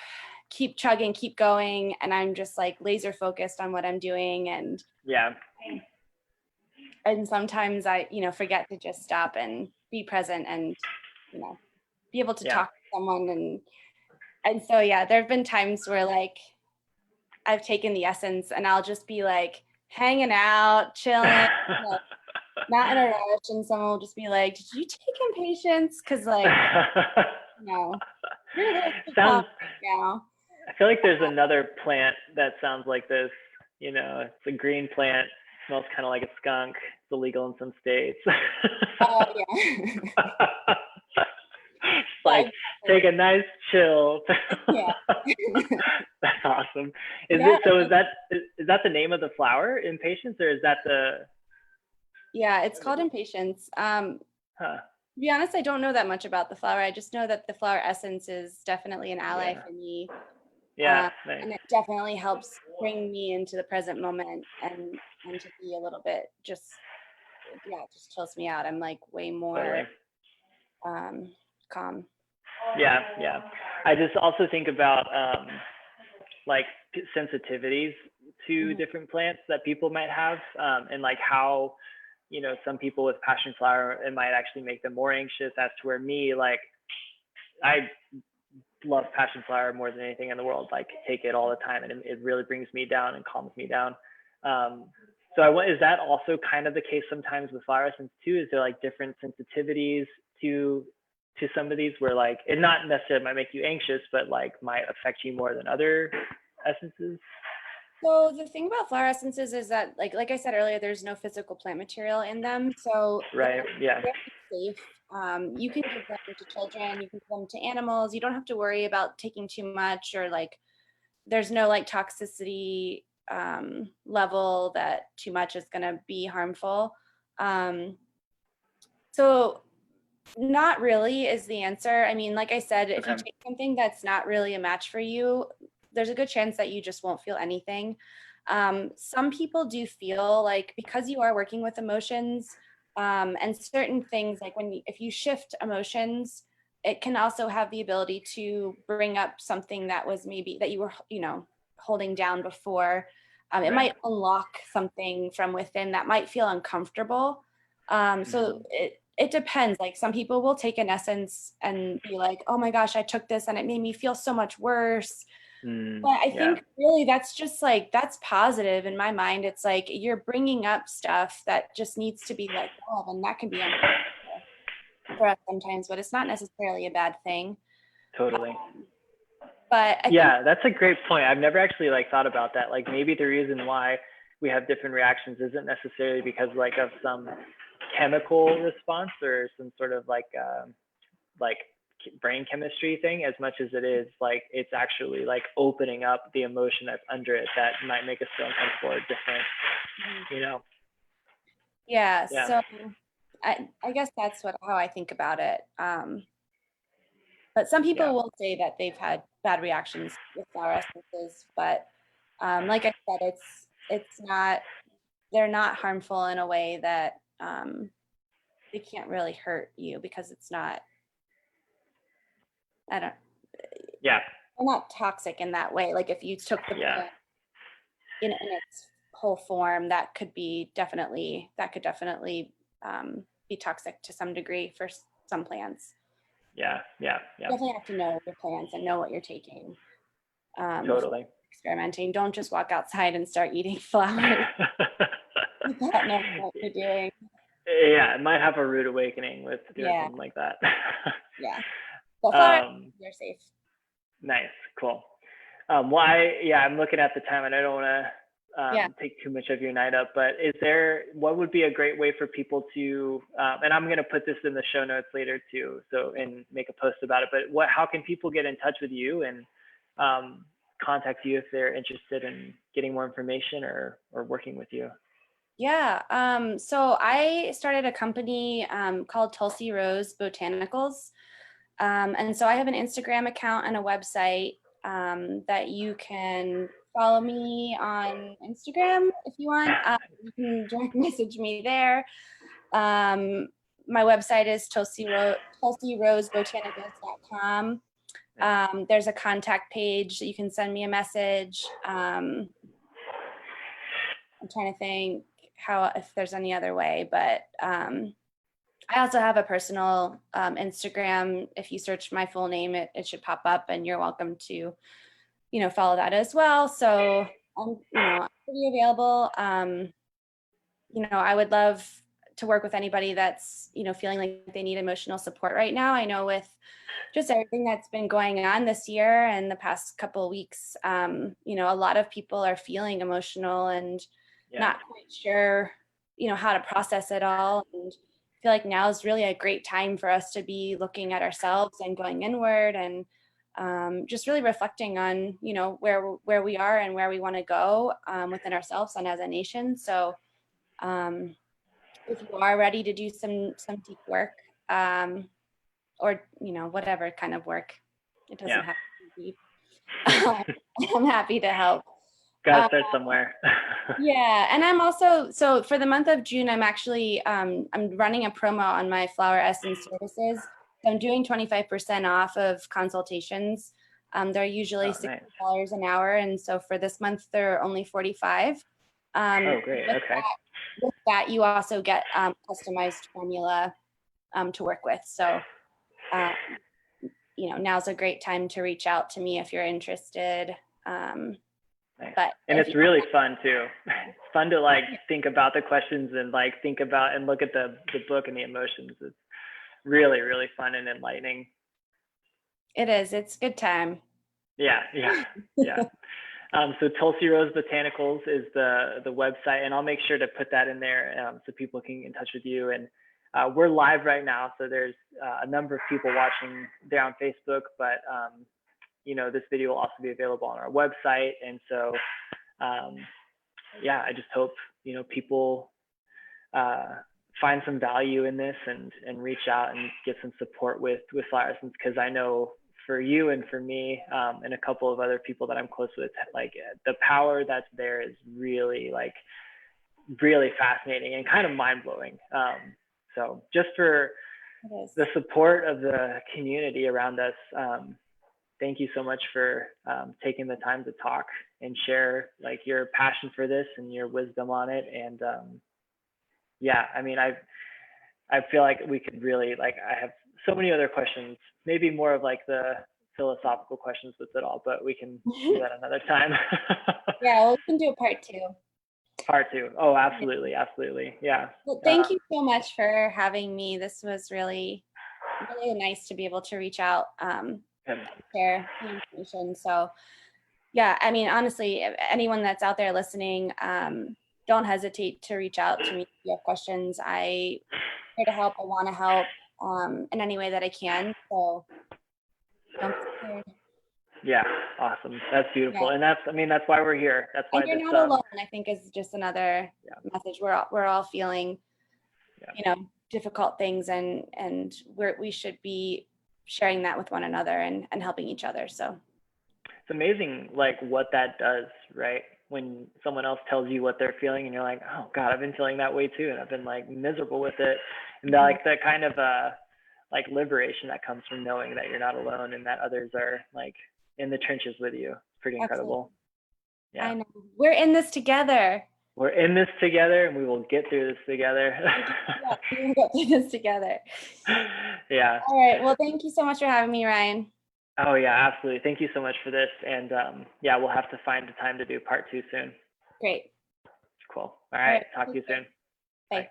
chugging, keep going, and I'm just like laser focused on what I'm doing. Yeah. And sometimes I, forget to just stop and be present and, be able to Yeah. talk to someone. And so, yeah, there have been times where like I've taken the essence and I'll just be like hanging out, chilling, like, not in a rush. And someone will just be like, "Did you take impatience? Because like, you know, you're a little too calm Sounds, right now." I feel like there's another plant that sounds like this. It's a green plant, smells kind of like a skunk. It's illegal in some states. Oh, yeah. It's Yeah, like, take exactly. a nice chill. Yeah. That's awesome. Yeah. Is that the name of the flower, impatience, or is that the, Yeah, it's called impatience. huh? To be honest, I don't know that much about the flower. I just know that the flower essence is definitely an ally Yeah. for me. Yeah. Nice. And it definitely helps bring me into the present moment and to be a little bit just, yeah, it just chills me out. I'm like way more Totally. calm. Yeah. Yeah. I just also think about like sensitivities to Mhm. different plants that people might have, and like how some people with passion flower, it might actually make them more anxious, as to where me, like, I love passion flower more than anything in the world. Like, take it all the time, and it really brings me down and calms me down. So I want, is that also kind of the case sometimes with flower essence too? Is there like different sensitivities to some of these, where like it not necessarily might make you anxious, but like might affect you more than other essences? So the thing about flower essences is that, like I said earlier, there's no physical plant material in them, so Right. Yeah. they're very safe. You can give them to children, you can give them to animals. You don't have to worry about taking too much, or like there's no like toxicity level that too much is going to be harmful. Um, so not really is the answer. I mean, like I said, if you Okay. take something that's not really a match for you, there's a good chance that you just won't feel anything. Some people do feel like, because you are working with emotions, and certain things, like if you shift emotions, it can also have the ability to bring up something that was maybe that you were, holding down before. It Right. might unlock something from within that might feel uncomfortable. So Mhm. it depends. Like some people will take an essence and be like, "Oh my gosh, I took this and it made me feel so much worse." Mm, But I yeah. think really that's just like, that's positive in my mind. It's like you're bringing up stuff that just needs to be let go of, and that can be uncomfortable for us sometimes, but it's not necessarily a bad thing. Totally. But I think, Yeah, that's a great point. I've never actually like thought about that. Like, maybe the reason why we have different reactions isn't necessarily because like of some chemical response or some sort of like brain chemistry thing, as much as it is like it's actually like opening up the emotion that's under it that might make us feel uncomfortable or different, you know? yeah, Yeah. so I guess that's how I think about it. But some Yeah. people will say that they've had bad reactions with flower essences, but like I said, it's not, they're not harmful in a way that they can't really hurt you, because it's not, I don't, Yeah. they're not toxic in that way. Like if you took the Yeah. plant in its whole form, that could definitely be toxic to some degree for some plants. Yeah. Yeah. You Yeah. definitely have to know your plants and know what you're taking before Totally. experimenting. Don't just walk outside and start eating flowers without knowing what you're doing. Yeah, it might have a rude awakening with doing Yeah, something like that. yeah. But flowers, um, they're safe. nice, cool. Yeah, I'm looking at the time, and I don't want to take too much of your night up, but what would be a great way for people to, and I'm going to put this in the show notes later too, and make a post about it, but how can people get in touch with you and contact you if they're interested in getting more information or working with you? Yeah, so I started a company called Tulsi Rose Botanicals. And so I have an Instagram account and a website that you can follow me on Instagram if you want. You can direct message me there. My website is tulsirosebotanicals.com. There's a contact page that you can send me a message. I'm trying to think if there's any other way, but I also have a personal Instagram. If you search my full name, it should pop up, and you're welcome to, follow that as well. So I'm pretty available. I would love to work with anybody that's, feeling like they need emotional support right now. I know with just everything that's been going on this year and the past couple of weeks, a lot of people are feeling emotional and not quite sure, how to process it all. And I feel like now is really a great time for us to be looking at ourselves and going inward and just really reflecting on, where we are and where we want to go within ourselves and as a nation. So if you are ready to do some deep work, or whatever kind of work, it doesn't have to be deep. I'm happy to help. Gotta start somewhere. Yeah, and I'm also, so for the month of June, I'm actually I'm running a promo on my flower essence services. So I'm doing 25% off of consultations. They're usually $60 an hour, and so for this month they're only $45. Oh, great. Okay. With that, you also get customized formula to work with. So, now's a great time to reach out to me if you're interested. But it's really fun too. It's fun to think about the questions and think about and look at the book and the emotions. It's really, really fun and enlightening. It is. It's a good time. Yeah. So Tulsi Rose Botanicals is the website, and I'll make sure to put that in there so people can get in touch with you. And we're live right now, so there's a number of people watching there on Facebook, but this video will also be available on our website. And so, I just hope, people find some value in this and reach out and get some support with flower essence, because I know for you and for me and a couple of other people that I'm close with, the power that's there is really really fascinating and kind of mind-blowing. So just for the support of the community around us, thank you so much for taking the time to talk and share your passion for this and your wisdom on it. And I feel like we could really I have so many other questions, maybe more of the philosophical questions with it all, but we can do that another time. Yeah, we can do a part 2. Part 2. Oh, absolutely. Yeah. Well, thank you so much for having me. This was really, really nice to be able to reach out and share the information. So yeah, honestly, anyone that's out there listening, don't hesitate to reach out to me if you have questions. I'm here to help. I want to help in any way that I can. So don't be scared. Yeah, awesome. That's beautiful. Yeah. And that's why we're here. That's why you're not alone, I think, is just another message. We're all feeling, difficult things, and we should be sharing that with one another and helping each other. So it's amazing what that does, right? When someone else tells you what they're feeling and you're like, oh God, I've been feeling that way too, and I've been miserable with it. And that kind of liberation that comes from knowing that you're not alone and that others are in the trenches with you. It's pretty incredible. Yeah. I know. We're in this together. We're in this together, and we will get through this together. Yeah, we will get through this together. Yeah. All right. Well, thank you so much for having me, Ryan. Oh yeah, absolutely. Thank you so much for this. And we'll have to find the time to do part 2 soon. Great. Cool. All right. Talk to you soon. Bye.